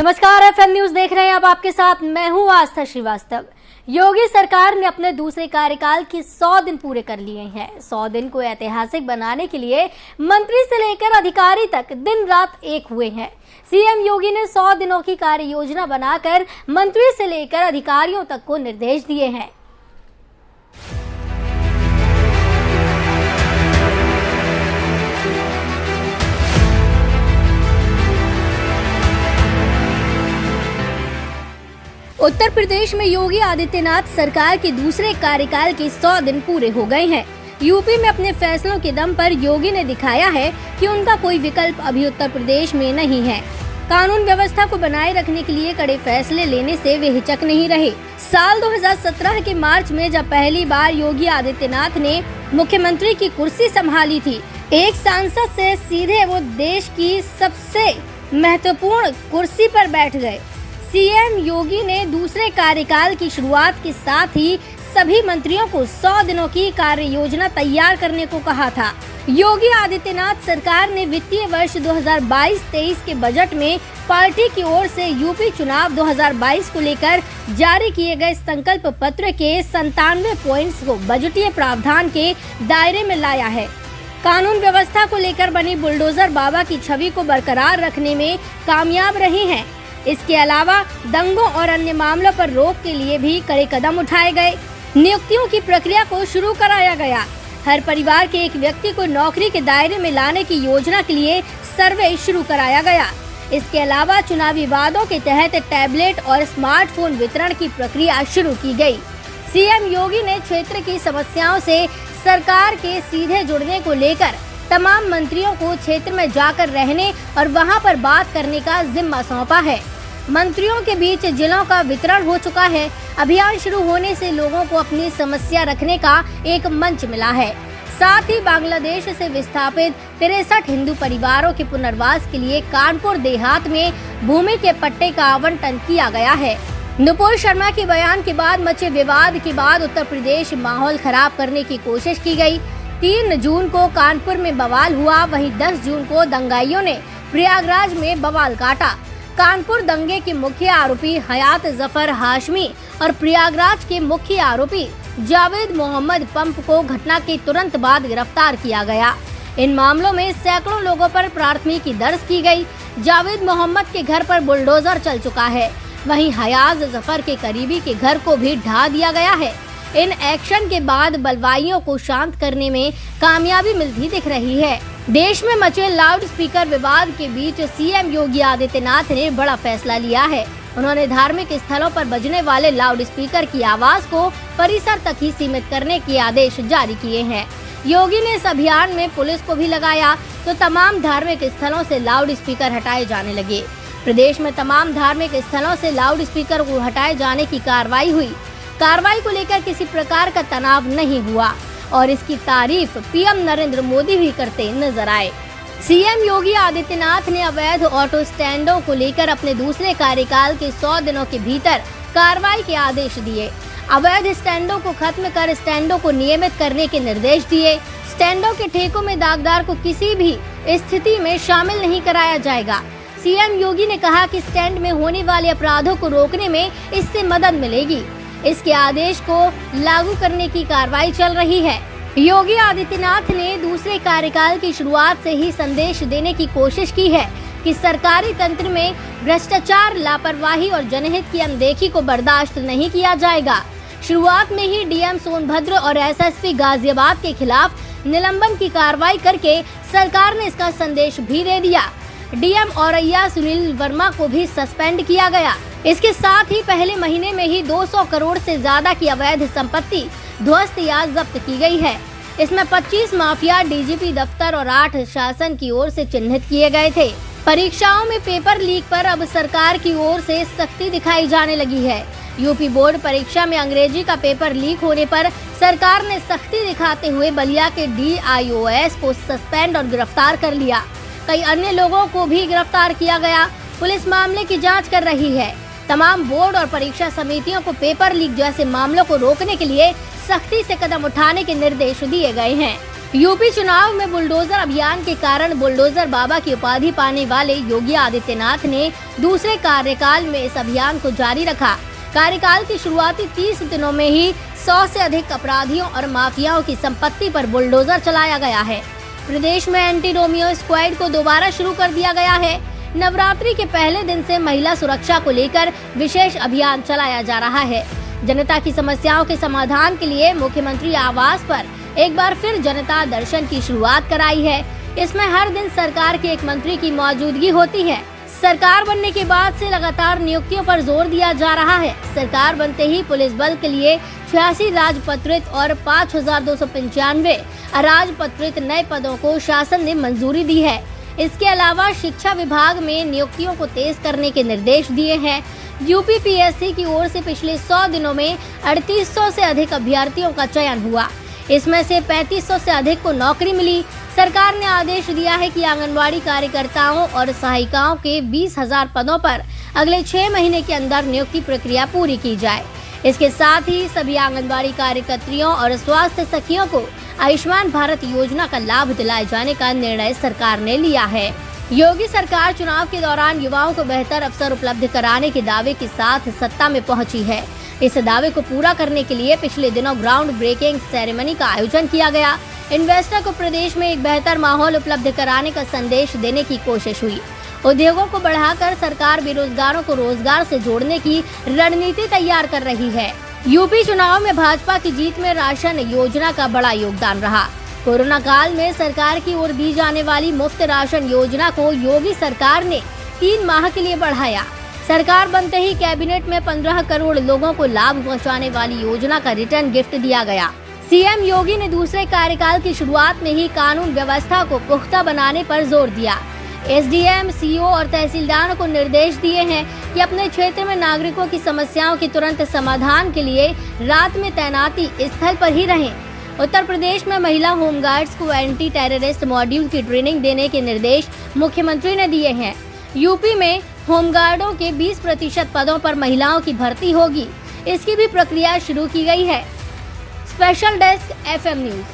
नमस्कार, FM news देख रहे हैं आप। आपके साथ मैं हूं आस्था श्रीवास्तव। योगी सरकार ने अपने दूसरे कार्यकाल के 100 दिन पूरे कर लिए हैं। 100 दिन को ऐतिहासिक बनाने के लिए मंत्री से लेकर अधिकारी तक दिन रात एक हुए हैं। सीएम योगी ने 100 दिनों की कार्य योजना बनाकर मंत्री से लेकर अधिकारियों तक को निर्देश दिए हैं। उत्तर प्रदेश में योगी आदित्यनाथ सरकार के दूसरे कार्यकाल के 100 दिन पूरे हो गए हैं। यूपी में अपने फैसलों के दम पर योगी ने दिखाया है कि उनका कोई विकल्प अभी उत्तर प्रदेश में नहीं है। कानून व्यवस्था को बनाए रखने के लिए कड़े फैसले लेने से वे हिचक नहीं रहे। साल 2017 के मार्च में जब पहली बार योगी आदित्यनाथ ने मुख्यमंत्री की कुर्सी संभाली थी, एक सांसद से सीधे वो देश की सबसे महत्वपूर्ण कुर्सी पर बैठ गए। सीएम योगी ने दूसरे कार्यकाल की शुरुआत के साथ ही सभी मंत्रियों को 100 दिनों की कार्य योजना तैयार करने को कहा था। योगी आदित्यनाथ सरकार ने वित्तीय वर्ष 2022-23 के बजट में पार्टी की ओर से यूपी चुनाव 2022 को लेकर जारी किए गए संकल्प पत्र के 97 पॉइंट्स को बजटीय प्रावधान के दायरे में लाया है। कानून व्यवस्था को लेकर बनी बुलडोजर बाबा की छवि को बरकरार रखने में कामयाब रहे हैं। इसके अलावा दंगों और अन्य मामलों पर रोक के लिए भी कड़े कदम उठाए गए। नियुक्तियों की प्रक्रिया को शुरू कराया गया। हर परिवार के एक व्यक्ति को नौकरी के दायरे में लाने की योजना के लिए सर्वे शुरू कराया गया। इसके अलावा चुनावी वादों के तहत टैबलेट और स्मार्टफोन वितरण की प्रक्रिया शुरू की गई। सीएम योगी ने क्षेत्र की समस्याओं से सरकार के सीधे जुड़ने को लेकर तमाम मंत्रियों को क्षेत्र में जाकर रहने और वहां पर बात करने का जिम्मा सौंपा है। मंत्रियों के बीच जिलों का वितरण हो चुका है। अभियान शुरू होने से लोगों को अपनी समस्या रखने का एक मंच मिला है। साथ ही बांग्लादेश से विस्थापित 63 हिंदू परिवारों के पुनर्वास के लिए कानपुर देहात में भूमि के पट्टे का आवंटन किया गया है। नुपुर शर्मा के बयान के बाद मचे विवाद के बाद उत्तर प्रदेश माहौल खराब करने की कोशिश की गई। 3 जून को कानपुर में बवाल हुआ, वहीं 10 जून को दंगाइयों ने प्रयागराज में बवाल काटा। कानपुर दंगे के मुख्य आरोपी हयात जफर हाशमी और प्रयागराज के मुख्य आरोपी जावेद मोहम्मद पंप को घटना के तुरंत बाद गिरफ्तार किया गया। इन मामलों में सैकड़ों लोगों पर प्राथमिकी दर्ज की गई। जावेद मोहम्मद के घर पर बुलडोजर चल चुका है, वहीं हयात जफर के करीबी के घर को भी ढा दिया गया है। इन एक्शन के बाद बलवाइयों को शांत करने में कामयाबी मिलती दिख रही है। देश में मचे लाउड स्पीकर विवाद के बीच सीएम योगी आदित्यनाथ ने बड़ा फैसला लिया है। उन्होंने धार्मिक स्थलों पर बजने वाले लाउड स्पीकर की आवाज को परिसर तक ही सीमित करने के आदेश जारी किए हैं। योगी ने इस अभियान में पुलिस को भी लगाया तो तमाम धार्मिक स्थलों से लाउड स्पीकर हटाए जाने लगे। प्रदेश में तमाम धार्मिक स्थलों से लाउड स्पीकर को हटाए जाने की कार्रवाई हुई। कार्रवाई को लेकर किसी प्रकार का तनाव नहीं हुआ और इसकी तारीफ पीएम नरेंद्र मोदी भी करते नजर आए। सीएम योगी आदित्यनाथ ने अवैध ऑटो स्टैंडों को लेकर अपने दूसरे कार्यकाल के 100 दिनों के भीतर कार्रवाई के आदेश दिए। अवैध स्टैंडों को खत्म कर स्टैंडों को नियमित करने के निर्देश दिए। स्टैंडों के ठेकों में दागदार को किसी भी स्थिति में शामिल नहीं कराया जाएगा। सीएम योगी ने कहा कि स्टैंड में होने वाले अपराधों को रोकने में इससे मदद मिलेगी। इसके आदेश को लागू करने की कार्रवाई चल रही है। योगी आदित्यनाथ ने दूसरे कार्यकाल की शुरुआत से ही संदेश देने की कोशिश की है कि सरकारी तंत्र में भ्रष्टाचार, लापरवाही और जनहित की अनदेखी को बर्दाश्त नहीं किया जाएगा। शुरुआत में ही डीएम सोनभद्र और एसएसपी गाजियाबाद के खिलाफ निलंबन की कार्रवाई करके सरकार ने इसका संदेश भी दे दिया। डीएम औरैया सुनील वर्मा को भी सस्पेंड किया गया। इसके साथ ही पहले महीने में ही 200 करोड़ से ज्यादा की अवैध संपत्ति ध्वस्त या जब्त की गई है। इसमें 25 माफिया डीजीपी दफ्तर और 8 शासन की ओर से चिन्हित किए गए थे। परीक्षाओं में पेपर लीक पर अब सरकार की ओर से सख्ती दिखाई जाने लगी है। यूपी बोर्ड परीक्षा में अंग्रेजी का पेपर लीक होने पर सरकार ने सख्ती दिखाते हुए बलिया के DIOS को सस्पेंड और गिरफ्तार कर लिया। कई अन्य लोगों को भी गिरफ्तार किया गया। पुलिस मामले की जांच कर रही है। तमाम बोर्ड और परीक्षा समितियों को पेपर लीक जैसे मामलों को रोकने के लिए सख्ती से कदम उठाने के निर्देश दिए गए हैं। यूपी चुनाव में बुलडोजर अभियान के कारण बुलडोजर बाबा की उपाधि पाने वाले योगी आदित्यनाथ ने दूसरे कार्यकाल में इस अभियान को जारी रखा। कार्यकाल की शुरुआती 30 दिनों में ही 100 से अधिक अपराधियों और माफियाओं की संपत्ति पर बुलडोजर चलाया गया है। प्रदेश में एंटी रोमियो स्क्वाड को दोबारा शुरू कर दिया गया है। नवरात्रि के पहले दिन से महिला सुरक्षा को लेकर विशेष अभियान चलाया जा रहा है। जनता की समस्याओं के समाधान के लिए मुख्यमंत्री आवास पर एक बार फिर जनता दर्शन की शुरुआत कराई है। इसमें हर दिन सरकार के एक मंत्री की मौजूदगी होती है। सरकार बनने के बाद से लगातार नियुक्तियों पर जोर दिया जा रहा है। सरकार बनते ही पुलिस बल के लिए 86 राजपत्रित और 5295 अराजपत्रित नए पदों को शासन ने मंजूरी दी है। इसके अलावा शिक्षा विभाग में नियुक्तियों को तेज करने के निर्देश दिए हैं। यूपीपीएससी की ओर से पिछले 100 दिनों में 3800 से अधिक अभ्यर्थियों का चयन हुआ। इसमें से 3500 से अधिक को नौकरी मिली। सरकार ने आदेश दिया है कि आंगनवाड़ी कार्यकर्ताओं और सहायिकाओं के 20,000 पदों पर अगले 6 महीने के अंदर नियुक्ति प्रक्रिया पूरी की जाए। इसके साथ ही सभी आंगनवाड़ी कार्यकर्तियों और स्वास्थ्य सखियों को आयुष्मान भारत योजना का लाभ दिलाए जाने का निर्णय सरकार ने लिया है। योगी सरकार चुनाव के दौरान युवाओं को बेहतर अवसर उपलब्ध कराने के दावे के साथ सत्ता में पहुंची है। इस दावे को पूरा करने के लिए पिछले दिनों ग्राउंड ब्रेकिंग सेरेमनी का आयोजन किया गया। इन्वेस्टर को प्रदेश में एक बेहतर माहौल उपलब्ध कराने का संदेश देने की कोशिश हुई। उद्योगों को बढ़ाकर सरकार बेरोजगारों को रोजगार से जोड़ने की रणनीति तैयार कर रही है। यूपी चुनाव में भाजपा की जीत में राशन योजना का बड़ा योगदान रहा। कोरोना काल में सरकार की ओर दी जाने वाली मुफ्त राशन योजना को योगी सरकार ने 3 माह के लिए बढ़ाया। सरकार बनते ही कैबिनेट में 15 करोड़ लोगों को लाभ पहुंचाने वाली योजना का रिटर्न गिफ्ट दिया गया। सीएम योगी ने दूसरे कार्यकाल की शुरुआत में ही कानून व्यवस्था को पुख्ता बनाने पर जोर दिया। एसडीएम, सीओ और तहसीलदारों को निर्देश दिए हैं कि अपने क्षेत्र में नागरिकों की समस्याओं के तुरंत समाधान के लिए रात में तैनाती स्थल पर ही रहें। उत्तर प्रदेश में महिला होमगार्ड्स को एंटी टेररिस्ट मॉड्यूल की ट्रेनिंग देने के निर्देश मुख्यमंत्री ने दिए हैं। यूपी में होमगार्डों के 20% पदों पर महिलाओं की भर्ती होगी। इसकी भी प्रक्रिया शुरू की गई है। Special desk FM news.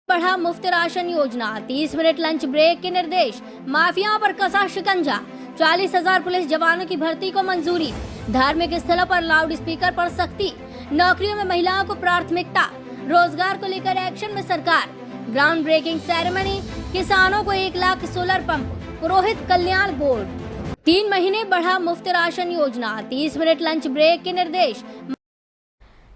बढ़ा मुफ्त राशन योजना, 30 मिनट लंच ब्रेक के निर्देश, माफियाओं पर कसा शिकंजा, 40,000 पुलिस जवानों की भर्ती को मंजूरी, धार्मिक स्थलों पर लाउड स्पीकर पर सख्ती, नौकरियों में महिलाओं को प्राथमिकता, रोजगार को लेकर एक्शन में सरकार, ग्राउंड ब्रेकिंग सेरेमनी, किसानों को 1 लाख सोलर पंप, पुरोहित कल्याण बोर्ड। 3 महीने बढ़ा मुफ्त राशन योजना, 30 मिनट लंच ब्रेक के निर्देश।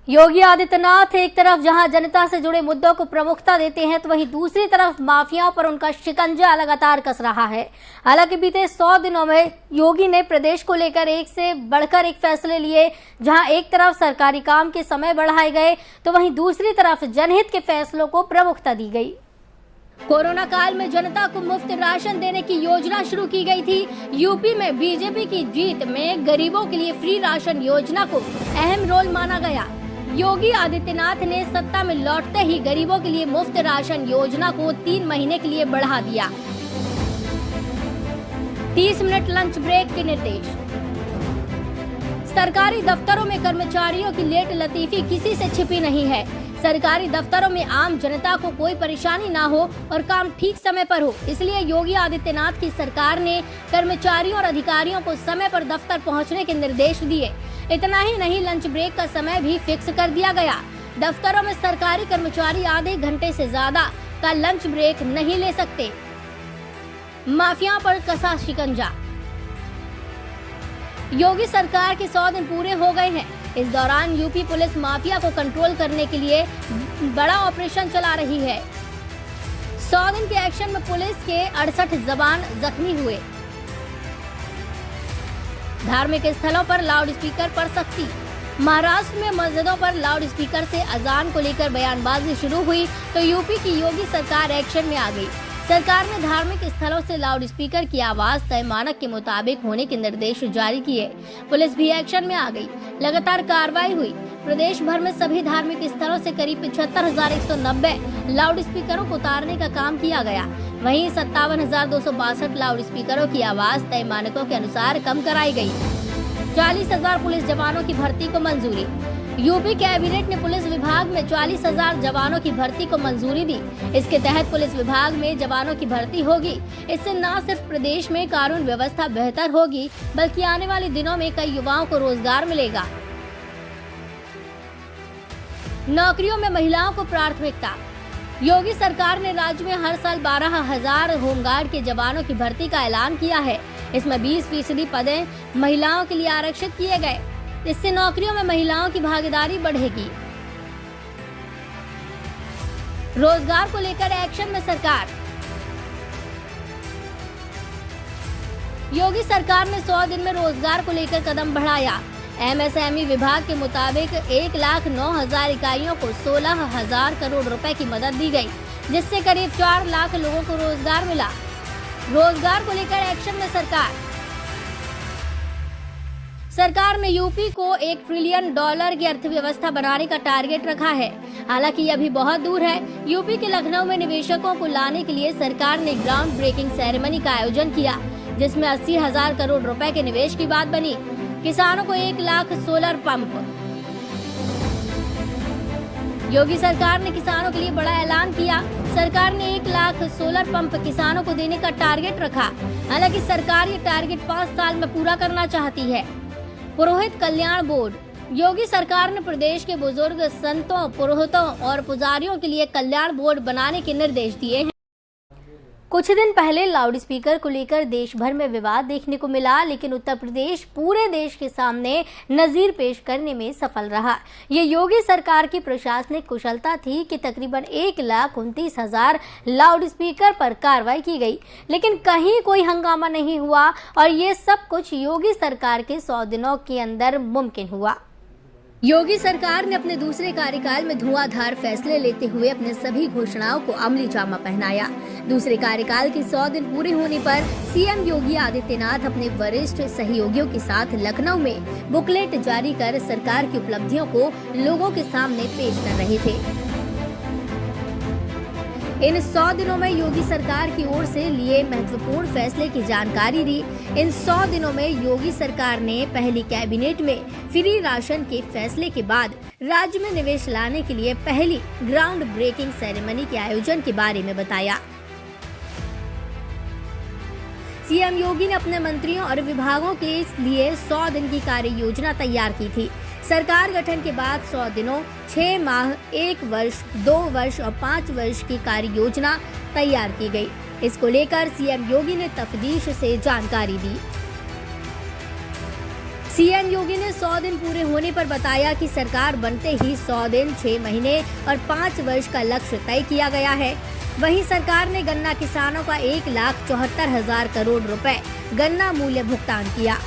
योगी आदित्यनाथ एक तरफ जहां जनता से जुड़े मुद्दों को प्रमुखता देते हैं तो वहीं दूसरी तरफ माफियाओं पर उनका शिकंजा लगातार कस रहा है। हालांकि बीते 100 दिनों में योगी ने प्रदेश को लेकर एक से बढ़कर एक फैसले लिए। जहां एक तरफ सरकारी काम के समय बढ़ाए गए तो वहीं दूसरी तरफ जनहित के फैसलों को प्रमुखता दी गई। कोरोना काल में जनता को मुफ्त राशन देने की योजना शुरू की गई थी। यूपी में बीजेपी की जीत में गरीबों के लिए फ्री राशन योजना को अहम रोल माना गया। योगी आदित्यनाथ ने सत्ता में लौटते ही गरीबों के लिए मुफ्त राशन योजना को 3 महीने के लिए बढ़ा दिया। 30 मिनट लंच ब्रेक के निर्देश। सरकारी दफ्तरों में कर्मचारियों की लेट लतीफी किसी से छिपी नहीं है। सरकारी दफ्तरों में आम जनता को कोई परेशानी ना हो और काम ठीक समय पर हो, इसलिए योगी आदित्यनाथ की सरकार ने कर्मचारियों और अधिकारियों को समय पर दफ्तर पहुंचने के निर्देश दिए। इतना ही नहीं, लंच ब्रेक का समय भी फिक्स कर दिया गया। दफ्तरों में सरकारी कर्मचारी आधे घंटे से ज्यादा का लंच ब्रेक नहीं ले सकते। माफिया पर कसा शिकंजा। योगी सरकार के 100 दिन पूरे हो गए हैं। इस दौरान यूपी पुलिस माफिया को कंट्रोल करने के लिए बड़ा ऑपरेशन चला रही है। 100 दिन के एक्शन में पुलिस के 68 जवान जख्मी हुए। धार्मिक स्थलों पर लाउड स्पीकर पर सख्ती, महाराष्ट्र में मस्जिदों पर लाउड स्पीकर से अजान को लेकर बयानबाजी शुरू हुई तो यूपी की योगी सरकार एक्शन में आ गई। सरकार ने धार्मिक स्थलों से लाउड स्पीकर की आवाज तय मानक के मुताबिक होने के निर्देश जारी किए। पुलिस भी एक्शन में आ गई। लगातार कार्रवाई हुई। प्रदेश भर में सभी धार्मिक स्थलों से करीब 75,190 लाउड स्पीकरों को उतारने का काम किया गया। वहीं 57,262 लाउड स्पीकरों की आवाज तय मानकों के अनुसार कम कराई गई। 40,000 पुलिस जवानों की भर्ती को मंजूरी। यूपी कैबिनेट ने पुलिस विभाग में 40,000 जवानों की भर्ती को मंजूरी दी। इसके तहत पुलिस विभाग में जवानों की भर्ती होगी। इससे न सिर्फ प्रदेश में कानून व्यवस्था बेहतर होगी, बल्कि आने वाले दिनों में कई युवाओं को रोजगार मिलेगा। नौकरियों में महिलाओं को प्राथमिकता। योगी सरकार ने राज्य में हर साल 12,000 होमगार्ड के जवानों की भर्ती का ऐलान किया है। इसमें 20% पदें महिलाओं के लिए आरक्षित किए गए। इससे नौकरियों में महिलाओं की भागीदारी बढ़ेगी। रोजगार को लेकर एक्शन में सरकार। योगी सरकार ने 100 दिन में रोजगार को लेकर कदम बढ़ाया। एमएसएमई विभाग के मुताबिक 1,09,000 इकाइयों को 16,000 करोड़ रुपए की मदद दी गई, जिससे करीब 4 लाख लोगों को रोजगार मिला। रोजगार को लेकर एक्शन में सरकार ने यूपी को $1 ट्रिलियन की अर्थव्यवस्था बनाने का टारगेट रखा है। हालांकि यह अभी बहुत दूर है। यूपी के लखनऊ में निवेशकों को लाने के लिए सरकार ने ग्राउंड ब्रेकिंग सेरेमनी का आयोजन किया, जिसमें 80,000 करोड़ रुपए के निवेश की बात बनी। किसानों को 1 लाख सोलर पंप। योगी सरकार ने किसानों के लिए बड़ा ऐलान किया। सरकार ने 1 लाख सोलर पंप किसानों को देने का टारगेट रखा। हालांकि सरकार ये टारगेट 5 साल में पूरा करना चाहती है। पुरोहित कल्याण बोर्ड। योगी सरकार ने प्रदेश के बुजुर्ग संतों, पुरोहितों और पुजारियों के लिए कल्याण बोर्ड बनाने के निर्देश दिए हैं। कुछ दिन पहले लाउड स्पीकर को लेकर देश भर में विवाद देखने को मिला, लेकिन उत्तर प्रदेश पूरे देश के सामने नजीर पेश करने में सफल रहा। ये योगी सरकार की प्रशासनिक कुशलता थी कि तकरीबन 1,29,000 लाउड स्पीकर पर कार्रवाई की गई, लेकिन कहीं कोई हंगामा नहीं हुआ और ये सब कुछ योगी सरकार के 100 दिनों के अंदर मुमकिन हुआ। योगी सरकार ने अपने दूसरे कार्यकाल में धुआंधार फैसले लेते हुए अपने सभी घोषणाओं को अमली जामा पहनाया। दूसरे कार्यकाल के 100 दिन पूरे होने पर सीएम योगी आदित्यनाथ अपने वरिष्ठ सहयोगियों के साथ लखनऊ में बुकलेट जारी कर सरकार की उपलब्धियों को लोगों के सामने पेश कर रहे थे। इन 100 दिनों में योगी सरकार की ओर से लिए महत्वपूर्ण फैसले की जानकारी दी। इन 100 दिनों में योगी सरकार ने पहली कैबिनेट में फ्री राशन के फैसले के बाद राज्य में निवेश लाने के लिए पहली ग्राउंड ब्रेकिंग सेरेमनी के आयोजन के बारे में बताया। सीएम योगी ने अपने मंत्रियों और विभागों के लिए 100 दिन की कार्य योजना तैयार की थी। सरकार गठन के बाद 100 दिनों, 6 माह, 1 वर्ष, 2 वर्ष और 5 वर्ष की कार्य योजना तैयार की गई। इसको लेकर सीएम योगी ने तफतीश से जानकारी दी। सीएम योगी ने 100 दिन पूरे होने पर बताया कि सरकार बनते ही 100 दिन, 6 महीने और 5 वर्ष का लक्ष्य तय किया गया है। वहीं सरकार ने गन्ना किसानों का 1,74,000 करोड़ रुपए गन्ना मूल्य भुगतान किया।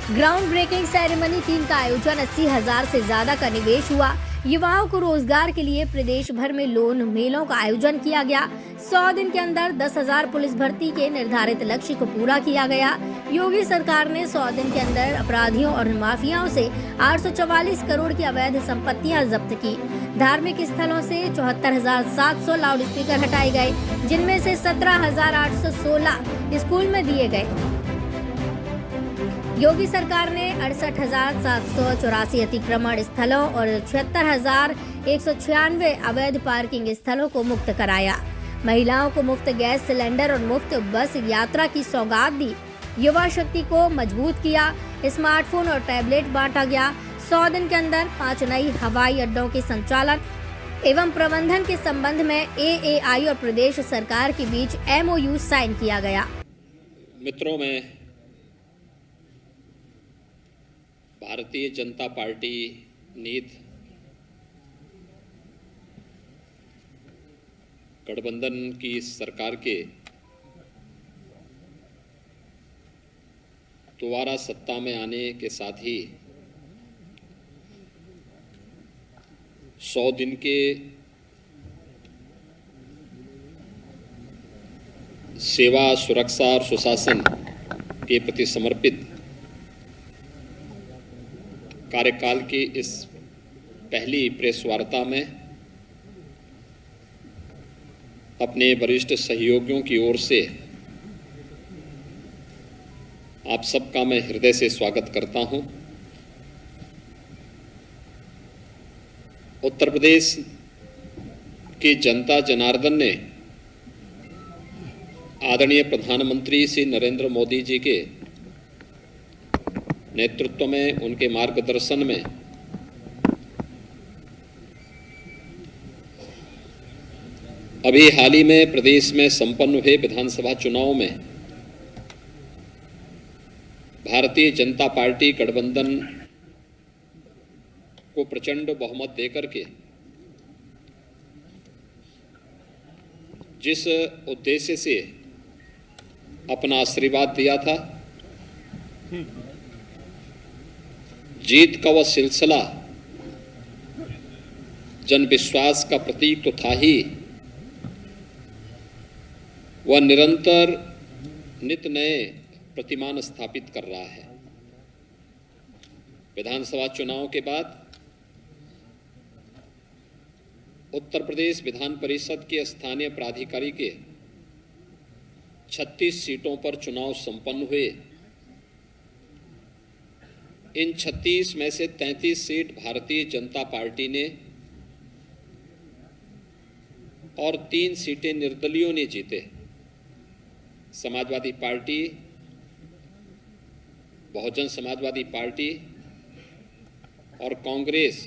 ग्राउंड ब्रेकिंग सेरेमनी 3 का आयोजन 80,000 से ज्यादा का निवेश हुआ। युवाओं को रोजगार के लिए प्रदेश भर में लोन मेलों का आयोजन किया गया। 100 दिन के अंदर 10,000 पुलिस भर्ती के निर्धारित लक्ष्य को पूरा किया गया। योगी सरकार ने 100 दिन के अंदर अपराधियों और माफियाओं से 844 करोड़ की अवैध संपत्तियां जब्त की। धार्मिक स्थलों से 74,700 लाउड स्पीकर हटाए गए, जिनमें से 17,816 स्कूल में दिए गए। योगी सरकार ने 68,784 अतिक्रमण स्थलों और 76,196 अवैध पार्किंग स्थलों को मुक्त कराया। महिलाओं को मुफ्त गैस सिलेंडर और मुफ्त बस यात्रा की सौगात दी। युवा शक्ति को मजबूत किया। स्मार्टफोन और टैबलेट बांटा गया। 100 दिन के अंदर 5 नई हवाई अड्डों के संचालन एवं प्रबंधन के संबंध में AAI और प्रदेश सरकार के बीच MOU साइन किया गया। मित्रों, में भारतीय जनता पार्टी नीत गठबंधन की सरकार के दोबारा सत्ता में आने के साथ ही 100 दिन के सेवा, सुरक्षा और सुशासन के प्रति समर्पित कार्यकाल की इस पहली प्रेस वार्ता में अपने वरिष्ठ सहयोगियों की ओर से आप सबका मैं हृदय से स्वागत करता हूं। उत्तर प्रदेश की जनता जनार्दन ने आदरणीय प्रधानमंत्री श्री नरेंद्र मोदी जी के नेतृत्व में, उनके मार्गदर्शन में अभी हाल ही में प्रदेश में संपन्न हुए विधानसभा चुनाव में भारतीय जनता पार्टी गठबंधन को प्रचंड बहुमत देकर के जिस उद्देश्य से अपना आशीर्वाद दिया था, जीत का वह सिलसिला जन विश्वास का प्रतीक तो था ही, वह निरंतर नित नए प्रतिमान स्थापित कर रहा है। विधानसभा चुनाव के बाद उत्तर प्रदेश विधान परिषद के स्थानीय प्राधिकारी के 36 सीटों पर चुनाव संपन्न हुए। इन 36 में से 33 सीट भारतीय जनता पार्टी ने और 3 सीटें निर्दलीयों ने जीते। समाजवादी पार्टी, बहुजन समाजवादी पार्टी और कांग्रेस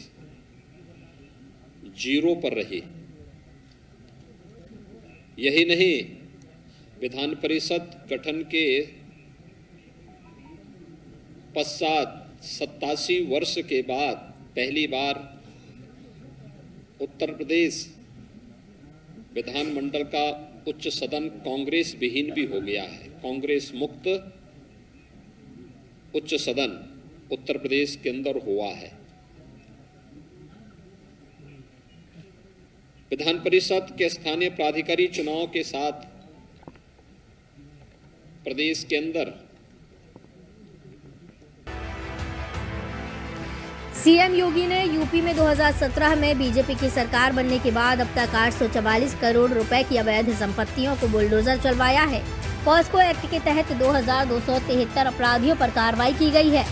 0 पर रही। यही नहीं, विधान परिषद गठन के पश्चात 87 वर्ष के बाद पहली बार उत्तर प्रदेश विधानमंडल का उच्च सदन कांग्रेस विहीन भी हो गया है। कांग्रेस मुक्त उच्च सदन उत्तर प्रदेश के अंदर हुआ है। विधान परिषद के स्थानीय प्राधिकारी चुनाव के साथ प्रदेश के अंदर सीएम योगी ने यूपी में 2017 में बीजेपी की सरकार बनने के बाद अब तक 844 करोड़ रुपए की अवैध संपत्तियों को बुलडोजर चलवाया है। पॉस्को एक्ट के तहत 2273 अपराधियों पर कार्रवाई की गई है।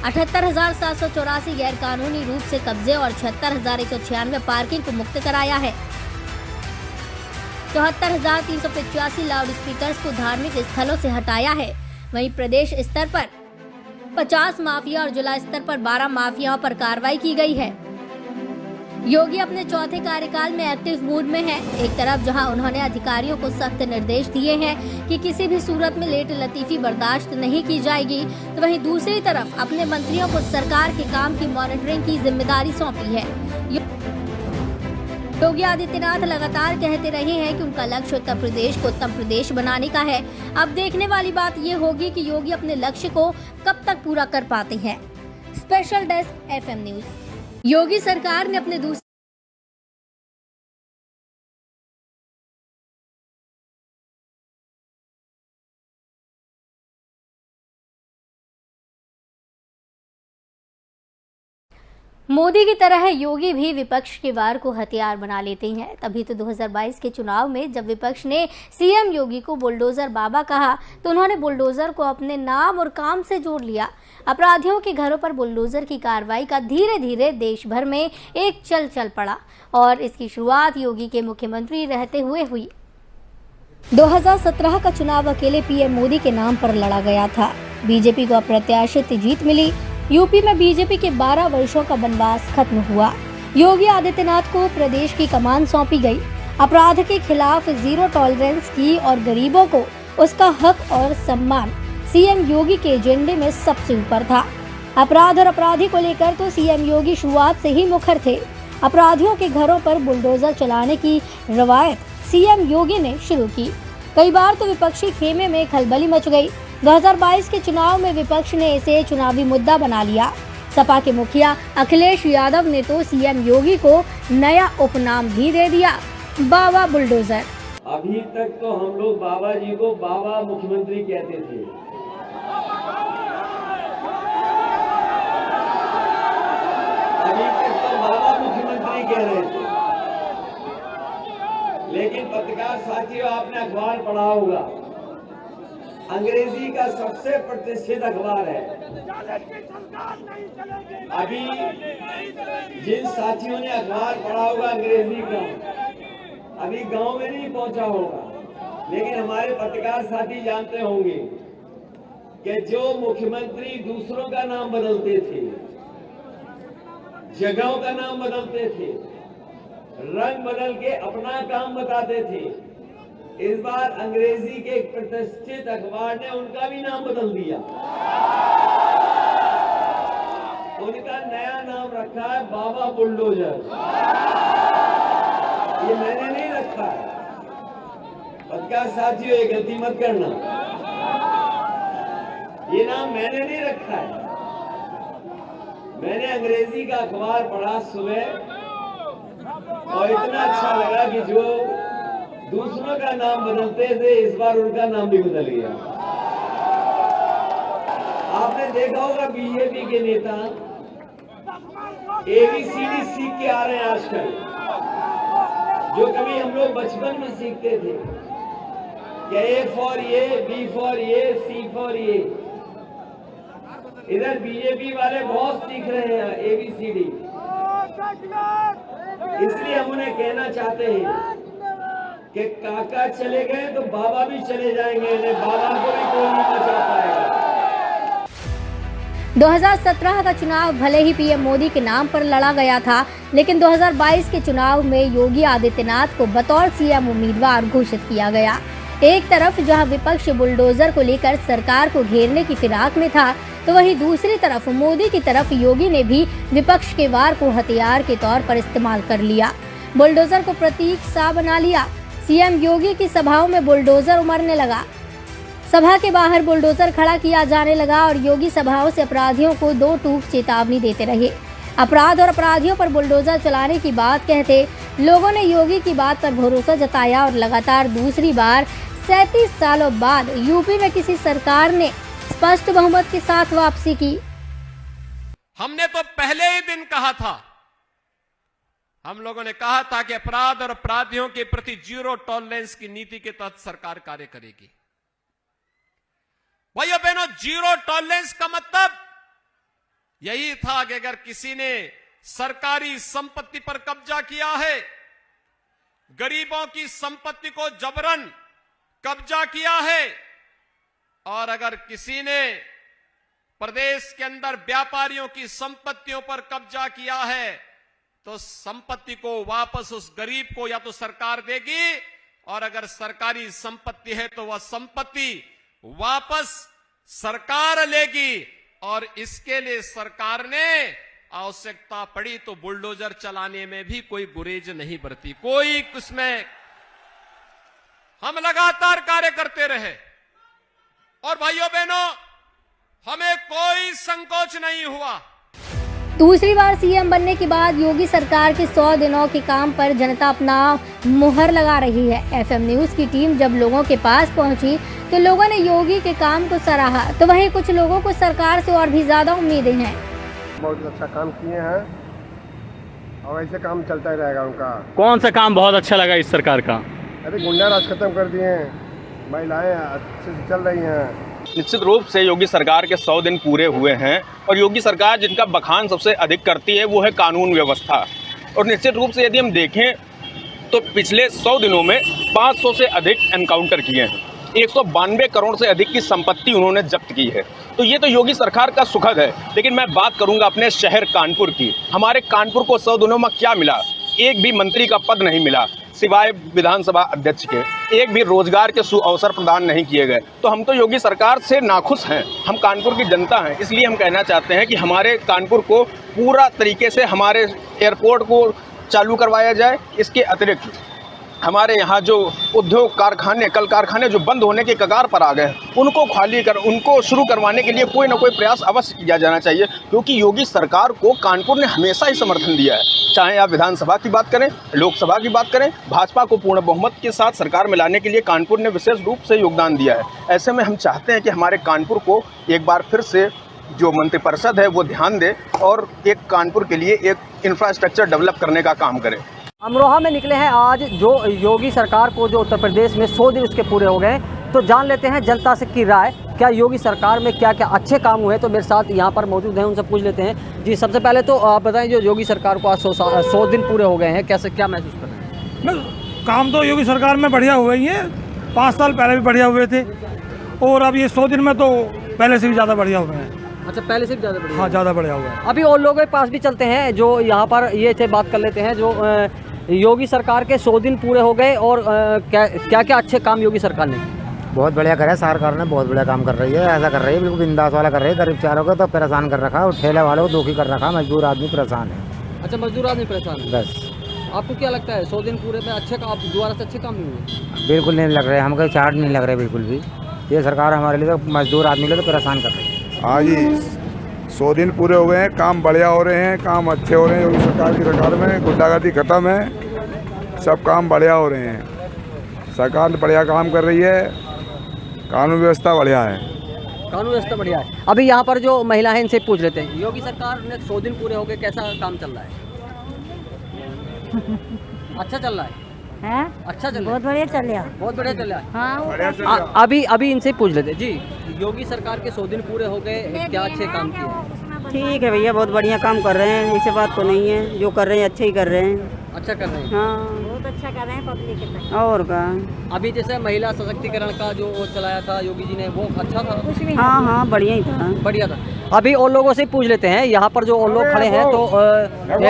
78,784 गैर कानूनी रूप से कब्जे और 76,196 पार्किंग को मुक्त कराया है। 74,385 लाउड स्पीकर्स को धार्मिक स्थलों से हटाया है। वहीं प्रदेश स्तर पर 50 माफिया और जिला स्तर पर 12 माफियाओं पर कार्रवाई की गई है। योगी अपने चौथे कार्यकाल में एक्टिव मूड में है। एक तरफ जहां उन्होंने अधिकारियों को सख्त निर्देश दिए हैं कि किसी भी सूरत में लेट लतीफी बर्दाश्त नहीं की जाएगी, तो वहीं दूसरी तरफ अपने मंत्रियों को सरकार के काम की मॉनिटरिंग की जिम्मेदारी सौंपी है। योगी आदित्यनाथ लगातार कहते रहे हैं कि उनका लक्ष्य उत्तर प्रदेश को उत्तम प्रदेश बनाने का है। अब देखने वाली बात ये होगी कि योगी अपने लक्ष्य को कब तक पूरा कर पाते हैं। Special desk FM news. Yogi सरकार ने अपने दूसरे मोदी की तरह योगी भी विपक्ष के वार को हथियार बना लेते हैं। तभी तो 2022 के चुनाव में जब विपक्ष ने सीएम योगी को बुलडोजर बाबा कहा, तो उन्होंने बुलडोजर को अपने नाम और काम से जोड़ लिया। अपराधियों के घरों पर बुलडोजर की कार्रवाई का धीरे धीरे देश भर में एक चल पड़ा और इसकी शुरुआत योगी के मुख्यमंत्री रहते हुए हुई। 2017 का चुनाव अकेले पीएम मोदी के नाम पर लड़ा गया था। बीजेपी को अप्रत्याशित जीत मिली। यूपी में बीजेपी के 12 वर्षों का वनवास खत्म हुआ। योगी आदित्यनाथ को प्रदेश की कमान सौंपी गई। अपराध के खिलाफ जीरो टॉलरेंस की और गरीबों को उसका हक और सम्मान सीएम योगी के एजेंडे में सबसे ऊपर था। अपराध और अपराधी को लेकर तो सीएम योगी शुरुआत से ही मुखर थे। अपराधियों के घरों पर बुलडोजर चलाने की रवायत सीएम योगी ने शुरू की। कई बार तो विपक्षी खेमे में खलबली मच गई। 2022 के चुनाव में विपक्ष ने इसे चुनावी मुद्दा बना लिया। सपा के मुखिया अखिलेश यादव ने तो सीएम योगी को नया उपनाम भी दे दिया, बाबा बुलडोजर। अभी तक तो हम लोग बाबा जी को बाबा मुख्यमंत्री कहते थे, अभी तक तो बाबा मुख्यमंत्री कह रहे थे। लेकिन पत्रकार साथियों, आपने अखबार पढ़ा होगा, अंग्रेजी का सबसे प्रतिष्ठित अखबार है। अभी जिन साथियों ने अखबार पढ़ा होगा अंग्रेजी का, अभी गांव में नहीं पहुंचा होगा, लेकिन हमारे पत्रकार साथी जानते होंगे कि जो मुख्यमंत्री दूसरों का नाम बदलते थे, जगहों का नाम बदलते थे, रंग बदल के अपना काम बताते थे, इस बार अंग्रेजी के एक प्रतिष्ठित अखबार ने उनका भी नाम बदल दिया। उनका नया नाम रखा है बाबा बुलडोजर। ये मैंने नहीं रखा है, पत्रकार साथियों, ये गलती मत करना, ये नाम मैंने नहीं रखा है। मैंने अंग्रेजी का अखबार पढ़ा सुबह और इतना अच्छा लगा कि जो दूसरों का नाम बदलते थे, इस बार उनका नाम भी बदल गया। आपने देखा होगा बीजेपी के नेता ABCD सीख के आ रहे हैं आजकल, जो कभी हम लोग बचपन में सीखते थे कि A फॉर ये, B फॉर ये, C फॉर ये। इधर बीजेपी वाले बहुत सीख रहे हैं ABCD, इसलिए हम उन्हें कहना चाहते हैं कि काका चले गए तो बाबा भी चले जाएंगे, इन्हें बाबा को भी कोई नहीं बचा पाएगा। 2017 का चुनाव भले ही पीएम मोदी के नाम पर लड़ा गया था, लेकिन 2022 के चुनाव में योगी आदित्यनाथ को बतौर सीएम उम्मीदवार घोषित किया गया। एक तरफ जहां विपक्ष बुलडोजर को लेकर सरकार को घेरने की फिराक में था, तो वहीं दूसरी तरफ मोदी की तरफ योगी ने भी विपक्ष के वार को हथियार के तौर पर इस्तेमाल कर लिया, बुलडोजर को प्रतीक सा बना लिया। सीएम योगी की सभाओं में बुलडोजर उमड़ने लगा, सभा के बाहर बुलडोजर खड़ा किया जाने लगा और योगी सभाओं से अपराधियों को दो टूक चेतावनी देते रहे। अपराध और अपराधियों पर बुलडोजर चलाने की बात कहते लोगों ने योगी की बात पर भरोसा जताया और लगातार दूसरी बार 37 सालों बाद यूपी में किसी सरकार ने स्पष्ट बहुमत के साथ वापसी की। हमने तो पहले ही दिन कहा था, हम लोगों ने कहा था कि अपराध और अपराधियों के प्रति जीरो टॉलरेंस की नीति के तहत सरकार कार्य करेगी। भाइयों बहनों, जीरो टॉलरेंस का मतलब यही था कि अगर किसी ने सरकारी संपत्ति पर कब्जा किया है, गरीबों की संपत्ति को जबरन कब्जा किया है, और अगर किसी ने प्रदेश के अंदर व्यापारियों की संपत्तियों पर कब्जा किया है, तो संपत्ति को वापस उस गरीब को या तो सरकार देगी, और अगर सरकारी संपत्ति है तो वह संपत्ति वापस सरकार लेगी। और इसके लिए सरकार ने आवश्यकता पड़ी तो बुलडोजर चलाने में भी कोई गुरेज नहीं बरती, कोई उसमें हम लगातार कार्य करते रहे। और भाइयों बहनों, हमें कोई संकोच नहीं हुआ। दूसरी बार सीएम बनने के बाद योगी सरकार के 100 दिनों के काम पर जनता अपना मुहर लगा रही है। एफएम न्यूज की टीम जब लोगों के पास पहुंची तो लोगों ने योगी के काम को सराहा, तो वहीं कुछ लोगों को सरकार से और भी ज्यादा उम्मीदें हैं। बहुत अच्छा काम किए हैं और ऐसे काम चलता ही रहेगा उनका। कौन सा काम बहुत अच्छा लगा इस सरकार का? अरे गुंडा राज खत्म कर दिए हैं, महिलाएं अच्छे से चल रही हैं। निश्चित रूप से योगी सरकार के 100 दिन पूरे हुए हैं और योगी सरकार जिनका बखान सबसे अधिक करती है वो है कानून व्यवस्था। और निश्चित रूप से यदि हम देखें तो पिछले 100 दिनों में 500 से अधिक एनकाउंटर किए हैं, 192 करोड़ से अधिक की संपत्ति उन्होंने जब्त की है। तो ये तो योगी सरकार का सुखद है। लेकिन मैं बात करूंगा अपने शहर कानपुर की। हमारे कानपुर को 100 दिनों में क्या मिला? एक भी मंत्री का पद नहीं मिला, सिवाय विधानसभा अध्यक्ष के। एक भी रोजगार के अवसर प्रदान नहीं किए गए। तो हम तो योगी सरकार से नाखुश हैं, हम कानपुर की जनता हैं। इसलिए हम कहना चाहते हैं कि हमारे कानपुर को पूरा तरीके से हमारे एयरपोर्ट को चालू करवाया जाए। इसके अतिरिक्त हमारे यहाँ जो उद्योग कारखाने कल कारखाने जो बंद होने के कगार पर आ गए, उनको शुरू करवाने के लिए कोई ना कोई प्रयास अवश्य किया जाना चाहिए, क्योंकि योगी सरकार को कानपुर ने हमेशा ही समर्थन दिया है। चाहे आप विधानसभा की बात करें, लोकसभा की बात करें, भाजपा को पूर्ण बहुमत के साथ सरकार में लाने के लिए कानपुर ने विशेष रूप से योगदान दिया है। ऐसे में हम चाहते हैं कि हमारे कानपुर को एक बार फिर से जो मंत्रिपरिषद है वो ध्यान दे और एक कानपुर के लिए एक इंफ्रास्ट्रक्चर डेवलप करने का काम करे। अमरोहा में निकले हैं आज जो योगी सरकार को जो उत्तर प्रदेश में 100 दिन उसके पूरे हो गए, तो जान लेते हैं जनता से की राय, क्या योगी सरकार में क्या क्या अच्छे काम हुए। तो मेरे साथ यहाँ पर मौजूद हैं, उनसे पूछ लेते हैं। जी, सबसे पहले तो आप बताएं, जो योगी सरकार को आज 100 दिन पूरे हो गए हैं, कैसे क्या महसूस कर रहे हैं? काम तो योगी सरकार में बढ़िया हुए ही है, 5 साल पहले भी बढ़िया हुए थे और अब ये 100 दिन में तो पहले से भी ज़्यादा बढ़िया हुए हैं। अच्छा, पहले से भी ज़्यादा बढ़िया? हाँ, ज़्यादा बढ़िया हुआ है। अभी और लोगों के पास भी चलते हैं जो यहाँ पर ये थे, बात कर लेते हैं। जो योगी सरकार के 100 दिन पूरे हो गए और क्या क्या अच्छे काम योगी सरकार ने? बहुत बढ़िया करे सरकार ने, बहुत बढ़िया काम कर रही है, ऐसा कर रही है बिल्कुल बिंदास वाला कर रही है। गरीब चारों को तो परेशान कर रखा है और ठेले वालों को दुखी कर रखा है, मजदूर आदमी परेशान है। अच्छा, मजदूर आदमी परेशान है। बस आपको क्या लगता है 100 दिन पूरे में अच्छे काम दोबारा से अच्छे काम नहीं हुए? बिल्कुल नहीं लग रहे, हमको चार्ट नहीं लग रहे बिल्कुल भी। ये सरकार हमारे लिए तो मजदूर आदमी के लिए तो परेशान कर रही है। हाँ जी, 100 दिन पूरे हो गए हैं, काम बढ़िया हो रहे हैं, काम अच्छे हो रहे हैं। योगी सरकार की सरकार में गुंडागर्दी खत्म है, सब काम बढ़िया हो रहे हैं। सरकार बढ़िया काम कर रही है, कानून व्यवस्था बढ़िया है। कानून व्यवस्था बढ़िया है। अभी यहाँ पर जो महिला है इनसे पूछ लेते हैं, योगी सरकार ने 100 दिन पूरे हो गए, कैसा काम चल रहा है? अच्छा चल रहा है? अच्छा चल रहा है? बहुत बढ़िया चल रहा है। बहुत बढ़िया चल रहा है। हाँ, अभी इनसे पूछ लेते हैं। जी, योगी सरकार के 100 दिन पूरे हो गए, क्या अच्छे काम किए? ठीक है भैया, बहुत बढ़िया काम कर रहे हैं, ऐसी बात तो नहीं है। जो कर रहे हैं अच्छे ही कर रहे हैं। अच्छा कर रहे हैं? हाँ, बहुत अच्छा कर रहे हैं पब्लिक के तक। और का अभी जैसे महिला सशक्तिकरण का जो चलाया था योगी जी ने, वो अच्छा था? हाँ हाँ, बढ़िया ही था। बढ़िया था। अभी और लोगों से पूछ लेते हैं, यहाँ पर जो और लोग खड़े हैं, तो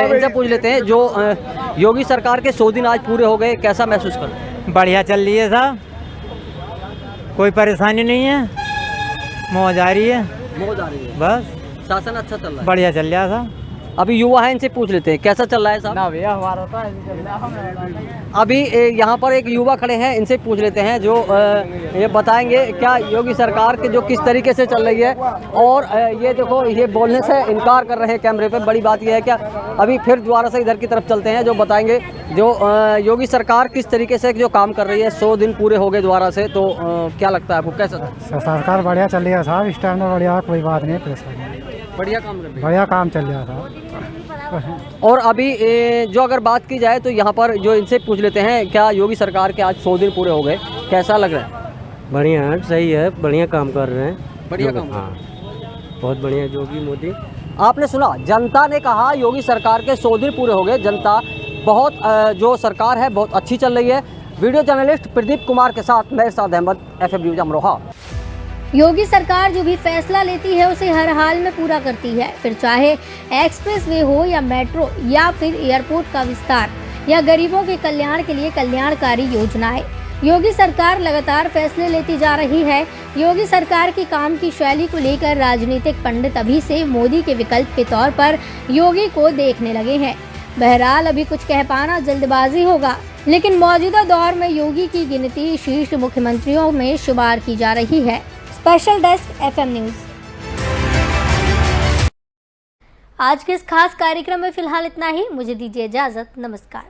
इनसे पूछ लेते हैं। जो योगी सरकार के 100 दिन आज पूरे हो गए, कैसा महसूस कर रहे हैं? बढ़िया चल रही है साहब, कोई परेशानी नहीं है, मौज आ रही है। मौज आ रही है, बस शासन अच्छा चल रहा है? बढ़िया चल रहा था। अभी युवा है, इनसे पूछ लेते हैं, कैसा चल रहा है साहब? ना भैया, हमारा तो ऐसे चल रहा है। अभी यहाँ पर एक युवा खड़े हैं, इनसे पूछ लेते हैं, जो ये बताएंगे क्या योगी सरकार के जो किस तरीके से चल रही है। और ये देखो, ये बोलने से इनकार कर रहे हैं कैमरे पे। बड़ी बात ये है क्या, अभी फिर दोबारा से इधर की तरफ चलते हैं, जो बताएंगे जो योगी सरकार किस तरीके से जो काम कर रही है। 100 दिन पूरे हो गए दोबारा से, तो क्या लगता है आपको, कैसा? सरकार बढ़िया चल रही है साहब, इस टाइम में बढ़िया, कोई बात नहीं, परेशानी बढ़िया काम कर रही है, बढ़िया काम चल रहा था। और अभी जो अगर बात की जाए तो यहाँ पर जो इनसे पूछ लेते हैं, क्या योगी सरकार के आज 100 दिन पूरे हो गए, कैसा लग रहा है? बढ़िया है, सही है, बढ़िया काम कर रहे हैं। बढ़िया काम। हाँ, बहुत बढ़िया योगी मोदी। आपने सुना, जनता ने कहा योगी सरकार के 100 दिन पूरे हो गए। जनता बहुत जो सरकार है बहुत अच्छी चल रही है। वीडियो जर्नलिस्ट प्रदीप कुमार के साथ मैं इरशाद अहमद, FM न्यूज़ अमरोहा। योगी सरकार जो भी फैसला लेती है उसे हर हाल में पूरा करती है, फिर चाहे एक्सप्रेसवे हो या मेट्रो या फिर एयरपोर्ट का विस्तार या गरीबों के कल्याण के लिए कल्याणकारी योजनाएं। योगी सरकार लगातार फैसले लेती जा रही है। योगी सरकार की काम की शैली को लेकर राजनीतिक पंडित अभी से मोदी के विकल्प के तौर पर योगी को देखने लगे हैं। बहरहाल अभी कुछ कह पाना जल्दबाजी होगा, लेकिन मौजूदा दौर में योगी की गिनती शीर्ष मुख्यमंत्रियों में शुमार की जा रही है। Special desk FM news. आज के इस खास कार्यक्रम में फिलहाल इतना ही। मुझे दीजिए इजाजत। नमस्कार।